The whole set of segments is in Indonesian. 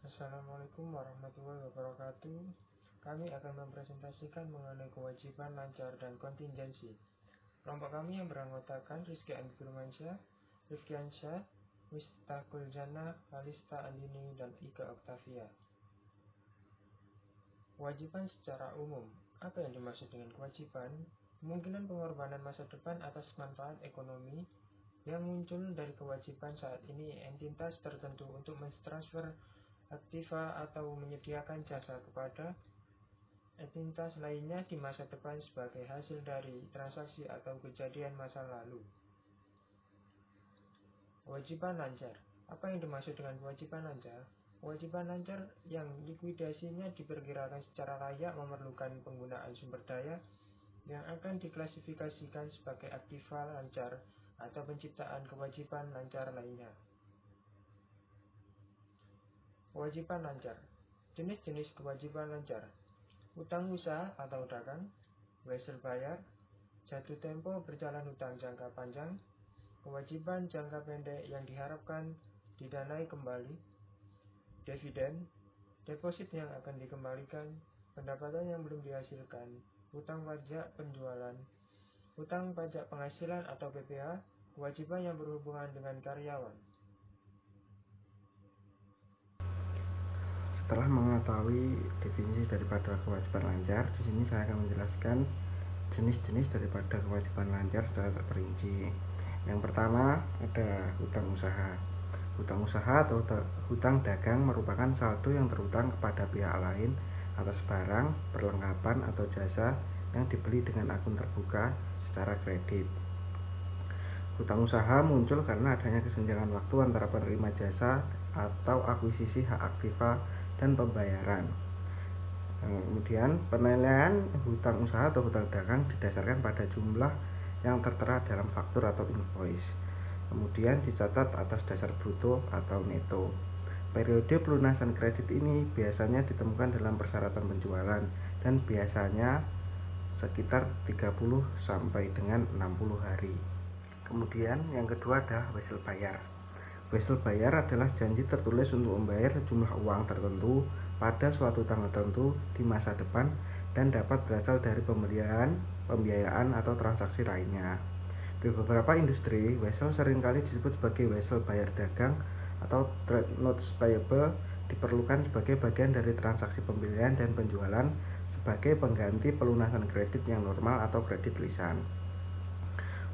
Assalamualaikum warahmatullahi wabarakatuh. Kami akan mempresentasikan mengenai kewajiban lancar dan kontingensi. Kelompok kami yang beranggotakan Rizky Andi Firmansyah, Rifki Ansyah, Mistaqul Jannah, Alista Andini, dan Ika Oktavia. Kewajiban secara umum. Apa yang dimaksud dengan kewajiban? Kemungkinan pengorbanan masa depan atas manfaat ekonomi yang muncul dari kewajiban saat ini entitas tertentu untuk mentransfer aktiva atau menyediakan jasa kepada entitas lainnya di masa depan sebagai hasil dari transaksi atau kejadian masa lalu. Kewajiban lancar. Apa yang dimaksud dengan kewajiban lancar? Kewajiban lancar yang likuidasinya diperkirakan secara layak memerlukan penggunaan sumber daya yang akan diklasifikasikan sebagai aktiva lancar atau penciptaan kewajiban lancar lainnya. Kewajiban lancar. Jenis-jenis kewajiban lancar: utang usaha atau dagang, wesel bayar, jatuh tempo berjalan hutang jangka panjang, kewajiban jangka pendek yang diharapkan didanai kembali, dividen, deposit yang akan dikembalikan, pendapatan yang belum dihasilkan, hutang pajak penjualan, hutang pajak penghasilan atau PPh, kewajiban yang berhubungan dengan karyawan. Setelah mengetahui definisi daripada kewajiban lancar, di sini saya akan menjelaskan jenis-jenis daripada kewajiban lancar secara terperinci. Yang pertama ada hutang usaha. Hutang usaha atau hutang dagang merupakan saldo yang terhutang kepada pihak lain atas barang, perlengkapan atau jasa yang dibeli dengan akun terbuka secara kredit. Hutang usaha muncul karena adanya kesenjangan waktu antara penerima jasa atau akuisisi hak aktiva dan pembayaran. Kemudian penilaian hutang usaha atau hutang dagang didasarkan pada jumlah yang tertera dalam faktur atau invoice. Kemudian dicatat atas dasar bruto atau neto. Periode pelunasan kredit ini biasanya ditemukan dalam persyaratan penjualan dan biasanya sekitar 30 sampai dengan 60 hari. Kemudian yang kedua ada wesel bayar. Wesel bayar adalah janji tertulis untuk membayar sejumlah uang tertentu pada suatu tanggal tertentu di masa depan dan dapat berasal dari pembiayaan atau transaksi lainnya. Di beberapa industri, wesel seringkali disebut sebagai wesel bayar dagang atau trade notes payable, diperlukan sebagai bagian dari transaksi pembelian dan penjualan sebagai pengganti pelunasan kredit yang normal atau kredit lisan.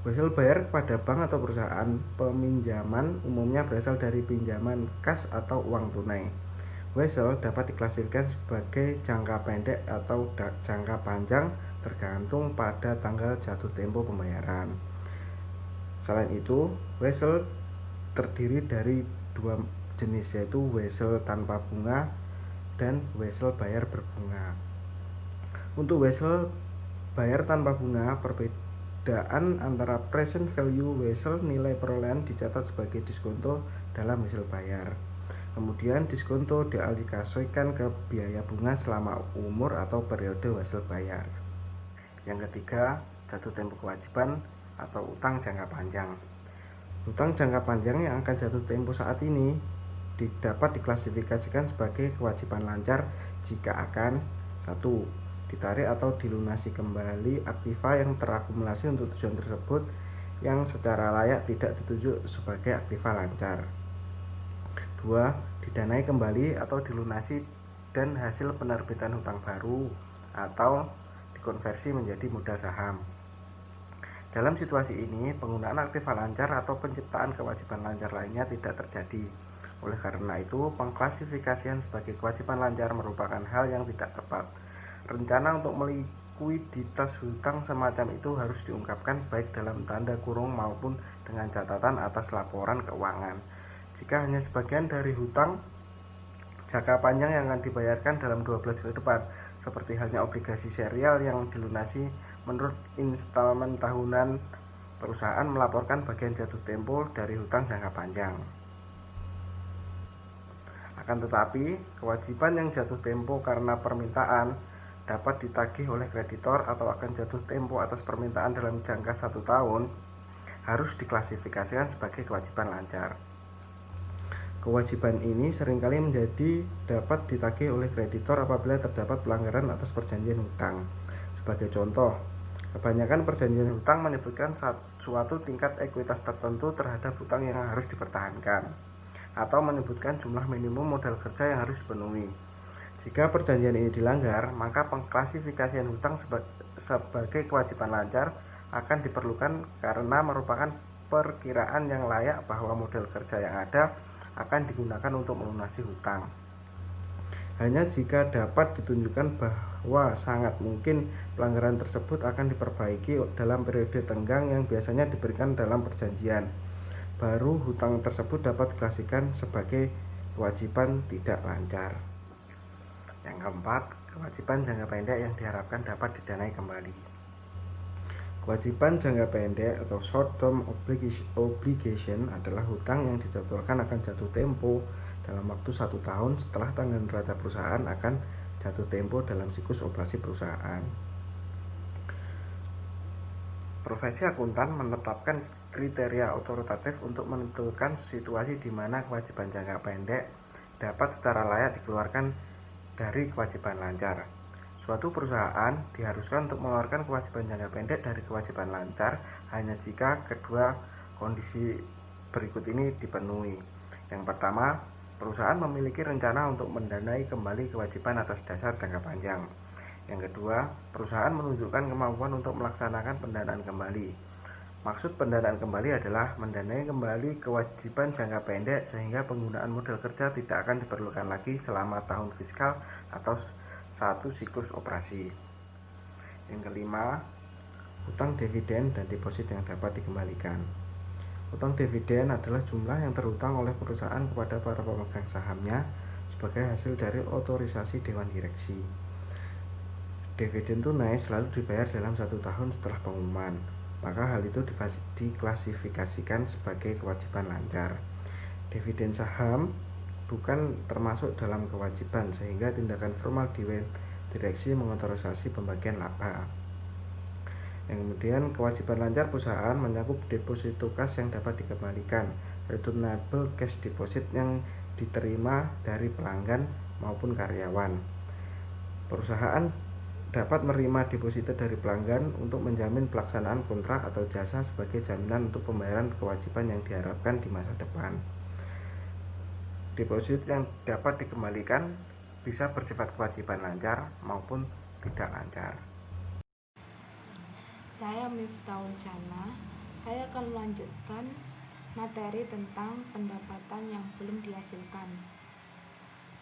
Wesel bayar kepada bank atau perusahaan peminjaman umumnya berasal dari pinjaman kas atau uang tunai. Wesel dapat diklasifikasikan sebagai jangka pendek atau jangka panjang tergantung pada tanggal jatuh tempo pembayaran. Selain itu, wesel terdiri dari dua jenis, yaitu wesel tanpa bunga dan wesel bayar berbunga. Untuk wesel bayar tanpa bunga, perbedaan antara present value wesel nilai perolehan dicatat sebagai diskonto dalam wesel bayar. Kemudian diskonto dialokasikan ke biaya bunga selama umur atau periode wesel bayar. Yang ketiga, jatuh tempo kewajiban atau utang jangka panjang. Utang jangka panjang yang akan jatuh tempo saat ini dapat diklasifikasikan sebagai kewajiban lancar jika akan 1. Ditarik atau dilunasi kembali aktiva yang terakumulasi untuk tujuan tersebut yang secara layak tidak ditunjuk sebagai aktiva lancar. 2. Didanai kembali atau dilunasi dan hasil penerbitan hutang baru atau dikonversi menjadi modal saham. Dalam situasi ini, penggunaan aktiva lancar atau penciptaan kewajiban lancar lainnya tidak terjadi. Oleh karena itu, pengklasifikasian sebagai kewajiban lancar merupakan hal yang tidak tepat. Rencana untuk melikuiditas hutang semacam itu harus diungkapkan baik dalam tanda kurung maupun dengan catatan atas laporan keuangan. Jika hanya sebagian dari hutang jangka panjang yang akan dibayarkan dalam 12 bulan depan, seperti halnya obligasi serial yang dilunasi menurut instalmen tahunan, perusahaan melaporkan bagian jatuh tempo dari hutang jangka panjang. Akan tetapi, kewajiban yang jatuh tempo karena permintaan dapat ditagih oleh kreditor atau akan jatuh tempo atas permintaan dalam jangka 1 tahun harus diklasifikasikan sebagai kewajiban lancar. Kewajiban ini seringkali dapat ditagih oleh kreditor apabila terdapat pelanggaran atas perjanjian hutang. Sebagai contoh, kebanyakan perjanjian hutang menyebutkan suatu tingkat ekuitas tertentu terhadap hutang yang harus dipertahankan, atau menyebutkan jumlah minimum modal kerja yang harus dipenuhi. Jika perjanjian ini dilanggar, maka pengklasifikasian hutang sebagai kewajiban lancar akan diperlukan karena merupakan perkiraan yang layak bahwa modal kerja yang ada akan digunakan untuk melunasi hutang. Hanya jika dapat ditunjukkan bahwa sangat mungkin pelanggaran tersebut akan diperbaiki dalam periode tenggang yang biasanya diberikan dalam perjanjian, baru hutang tersebut dapat diklasifikasikan sebagai kewajiban tidak lancar. Yang keempat, kewajiban jangka pendek yang diharapkan dapat didanai kembali. Kewajiban jangka pendek atau short term obligation adalah hutang yang dijadwalkan akan jatuh tempo dalam waktu 1 tahun setelah tanggal neraca perusahaan akan jatuh tempo dalam siklus operasi perusahaan. Profesi akuntan menetapkan kriteria otoritatif untuk menentukan situasi di mana kewajiban jangka pendek dapat secara layak dikeluarkan dari kewajiban lancar. Suatu perusahaan diharuskan untuk mengeluarkan kewajiban jangka pendek dari kewajiban lancar hanya jika kedua kondisi berikut ini dipenuhi. Yang pertama, perusahaan memiliki rencana untuk mendanai kembali kewajiban atas dasar jangka panjang. Yang kedua, perusahaan menunjukkan kemampuan untuk melaksanakan pendanaan kembali. Maksud pendanaan kembali adalah mendanai kembali kewajiban jangka pendek sehingga penggunaan modal kerja tidak akan diperlukan lagi selama tahun fiskal atau satu siklus operasi. Yang kelima, hutang dividen dan deposit yang dapat dikembalikan. Hutang dividen adalah jumlah yang terhutang oleh perusahaan kepada para pemegang sahamnya sebagai hasil dari otorisasi dewan direksi. Dividen tunai selalu dibayar dalam 1 tahun setelah pengumuman, maka hal itu diklasifikasikan sebagai kewajiban lancar. Dividen saham bukan termasuk dalam kewajiban sehingga tindakan formal dewan direksi mengotorisasi pembagian laba. Yang kemudian kewajiban lancar perusahaan mencakup deposito kas yang dapat dikembalikan, returnable cash deposit yang diterima dari pelanggan maupun karyawan. Perusahaan dapat menerima deposito dari pelanggan untuk menjamin pelaksanaan kontrak atau jasa sebagai jaminan untuk pembayaran kewajiban yang diharapkan di masa depan. Deposit yang dapat dikembalikan bisa bersifat kewajiban lancar maupun tidak lancar. Saya Miftahul Jannah. Saya akan melanjutkan materi tentang pendapatan yang belum dihasilkan.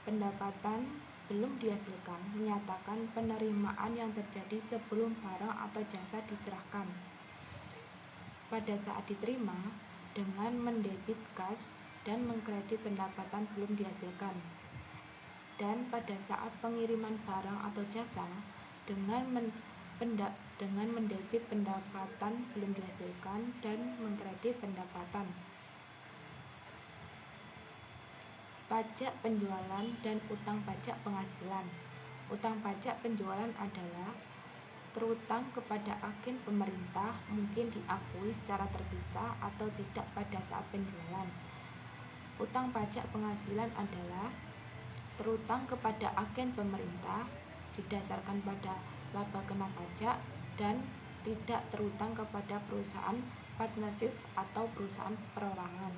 Pendapatan belum dihasilkan menyatakan penerimaan yang terjadi sebelum barang atau jasa diserahkan. Pada saat diterima, dengan mendebit kas dan mengkredit pendapatan belum dihasilkan. Dan pada saat pengiriman barang atau jasa, dengan mendebit pendapatan belum dihasilkan dan mengkredit pendapatan. Pajak penjualan dan utang pajak penghasilan. Utang pajak penjualan adalah terutang kepada agen pemerintah, mungkin diakui secara terpisah atau tidak pada saat penjualan. Utang pajak penghasilan adalah terutang kepada agen pemerintah didasarkan pada laba kena pajak dan tidak terutang kepada perusahaan partnership atau perusahaan perorangan.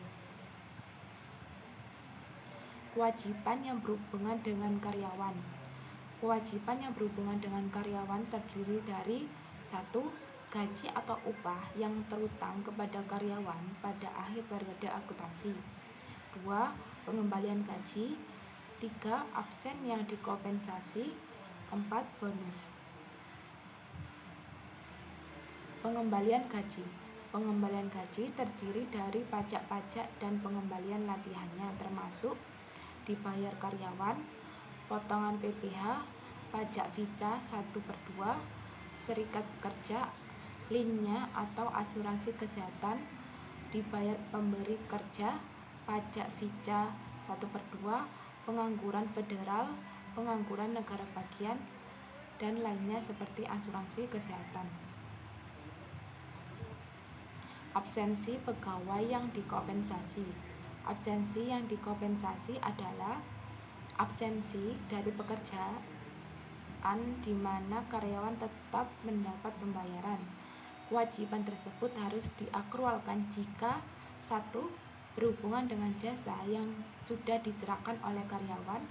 Kewajiban yang berhubungan dengan karyawan. Kewajiban yang berhubungan dengan karyawan terdiri dari 1. Gaji atau upah yang terutang kepada karyawan pada akhir periode akuntansi. 2. Pengembalian gaji. 3. Absen yang dikompensasi. 4. Bonus. Pengembalian gaji. Pengembalian gaji terdiri dari pajak-pajak dan pengembalian latihannya, termasuk dibayar karyawan, potongan PPh, pajak visa 1/2, serikat pekerja, linknya atau asuransi kesehatan, dibayar pemberi kerja, pajak visa 1/2, pengangguran federal, pengangguran negara bagian, dan lainnya seperti asuransi kesehatan. Absensi pegawai yang dikompensasi. Absensi yang dikompensasi adalah absensi dari pekerjaan di mana karyawan tetap mendapat pembayaran. Kewajiban tersebut harus diakrualkan jika 1. Berhubungan dengan jasa yang sudah diserahkan oleh karyawan.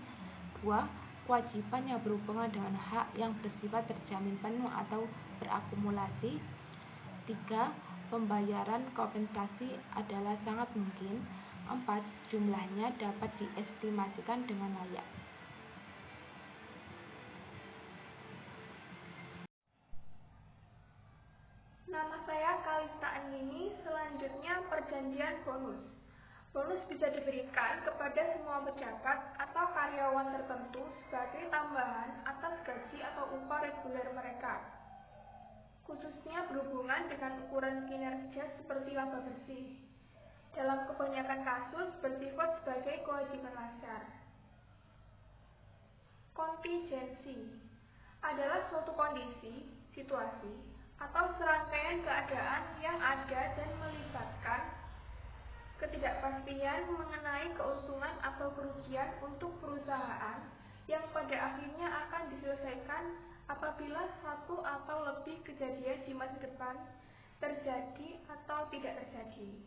2. Kewajiban yang berhubungan dengan hak yang bersifat terjamin penuh atau berakumulasi. 3. Pembayaran kompensasi adalah sangat mungkin. 4. Jumlahnya dapat diestimasikan dengan layak. Nama saya Kalista Andini, selanjutnya perjanjian bonus. Bonus bisa diberikan kepada semua pejabat atau karyawan tertentu sebagai tambahan atas gaji atau upah reguler mereka, khususnya berhubungan dengan ukuran kinerja seperti laba bersih. Dalam kebanyakan kasus bersifat sebagai kewajiban lancar. Kontingensi adalah suatu kondisi, situasi, atau serangkaian keadaan yang ada dan melibatkan ketidakpastian mengenai keuntungan atau kerugian untuk perusahaan yang pada akhirnya akan diselesaikan apabila satu atau lebih kejadian di masa depan terjadi atau tidak terjadi.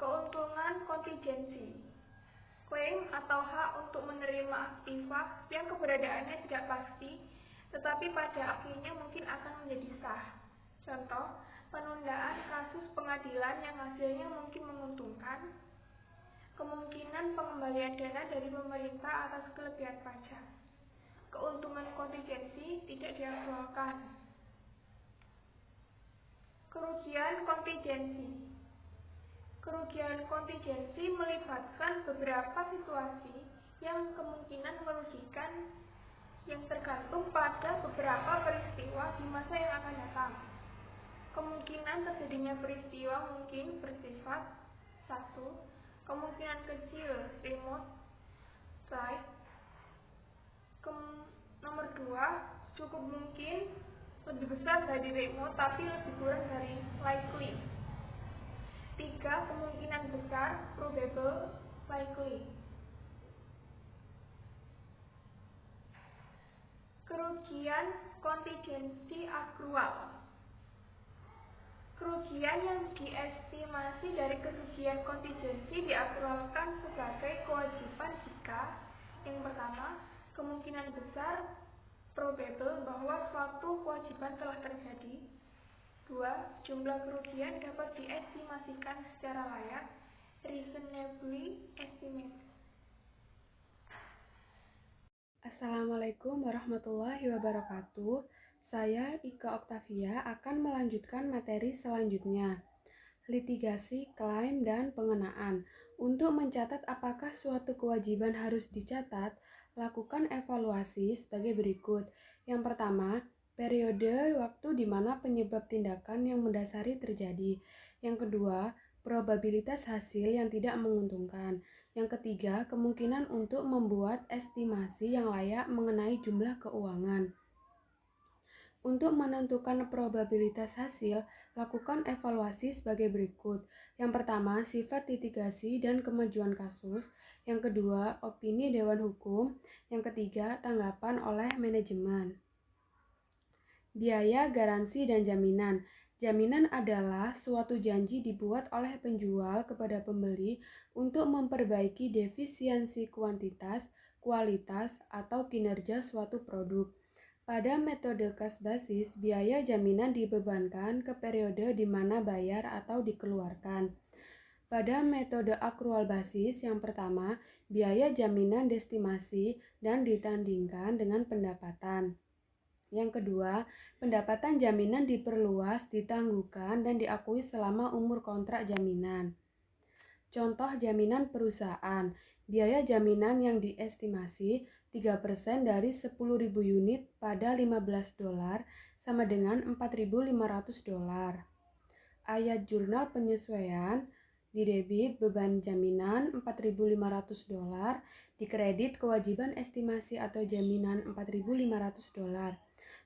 Keuntungan kontingensi, klaim atau hak untuk menerima aktiva yang keberadaannya tidak pasti tetapi pada akhirnya mungkin akan menjadi sah. Contoh, penundaan kasus pengadilan yang hasilnya mungkin menguntungkan, kemungkinan pengembalian dana dari pemerintah atas kelebihan pajak. Keuntungan kontingensi tidak diaktualkan. Kerugian kontingensi. Kerugian kontingensi melibatkan beberapa situasi yang kemungkinan merugikan yang tergantung pada beberapa peristiwa di masa yang akan datang. Kemungkinan terjadinya peristiwa mungkin bersifat 1. Kemungkinan kecil remote flight. Nomor 2, cukup mungkin lebih besar dari remote tapi lebih kurang dari likely. 3. Kemungkinan besar probable likely. Kerugian kontingensi akrual. Kerugian yang diestimasi dari kerugian kontingensi diakrualkan sebagai kewajiban jika yang pertama, kemungkinan besar probable bahwa suatu kewajiban telah terjadi. 2. Jumlah kerugian dapat diestimasikan secara layak, reasonably estimated. Assalamualaikum warahmatullahi wabarakatuh. Saya Ika Oktavia akan melanjutkan materi selanjutnya. Litigasi, klaim, dan pengenaan. Untuk mencatat apakah suatu kewajiban harus dicatat, lakukan evaluasi sebagai berikut. Yang pertama, periode waktu di mana penyebab tindakan yang mendasari terjadi. Yang kedua, probabilitas hasil yang tidak menguntungkan. Yang ketiga, kemungkinan untuk membuat estimasi yang layak mengenai jumlah keuangan. Untuk menentukan probabilitas hasil, lakukan evaluasi sebagai berikut. Yang pertama, sifat litigasi dan kemajuan kasus. Yang kedua, opini Dewan Hukum. Yang ketiga, tanggapan oleh manajemen. Biaya, garansi, dan jaminan. Jaminan adalah suatu janji dibuat oleh penjual kepada pembeli untuk memperbaiki defisiensi kuantitas, kualitas, atau kinerja suatu produk. Pada metode kas basis, biaya jaminan dibebankan ke periode di mana bayar atau dikeluarkan. Pada metode akrual basis, yang pertama, biaya jaminan diestimasi dan ditandingkan dengan pendapatan. Yang kedua, pendapatan jaminan diperluas, ditangguhkan, dan diakui selama umur kontrak jaminan. Contoh jaminan perusahaan, biaya jaminan yang diestimasi 3% dari 10.000 unit pada $15 sama dengan $4.500. Ayat jurnal penyesuaian, di debit beban jaminan $4.500, dikredit kewajiban estimasi atau jaminan $4.500.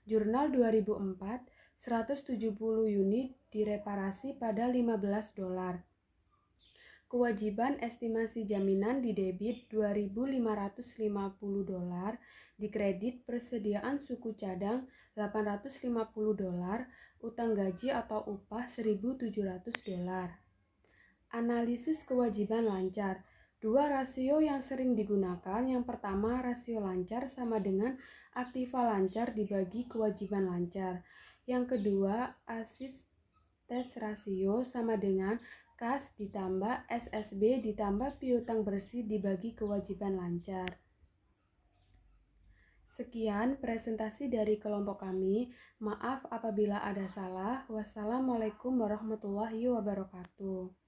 Jurnal 2004, 170 unit direparasi pada $15. Kewajiban estimasi jaminan di debit $2.550, di kredit persediaan suku cadang $850, utang gaji atau upah $1.700. Analisis kewajiban lancar. Dua rasio yang sering digunakan. Yang pertama, rasio lancar sama dengan aktiva lancar dibagi kewajiban lancar. Yang kedua, asset rasio sama dengan kas ditambah SSB ditambah piutang bersih dibagi kewajiban lancar. Sekian presentasi dari kelompok kami. Maaf apabila ada salah. Wassalamualaikum warahmatullahi wabarakatuh.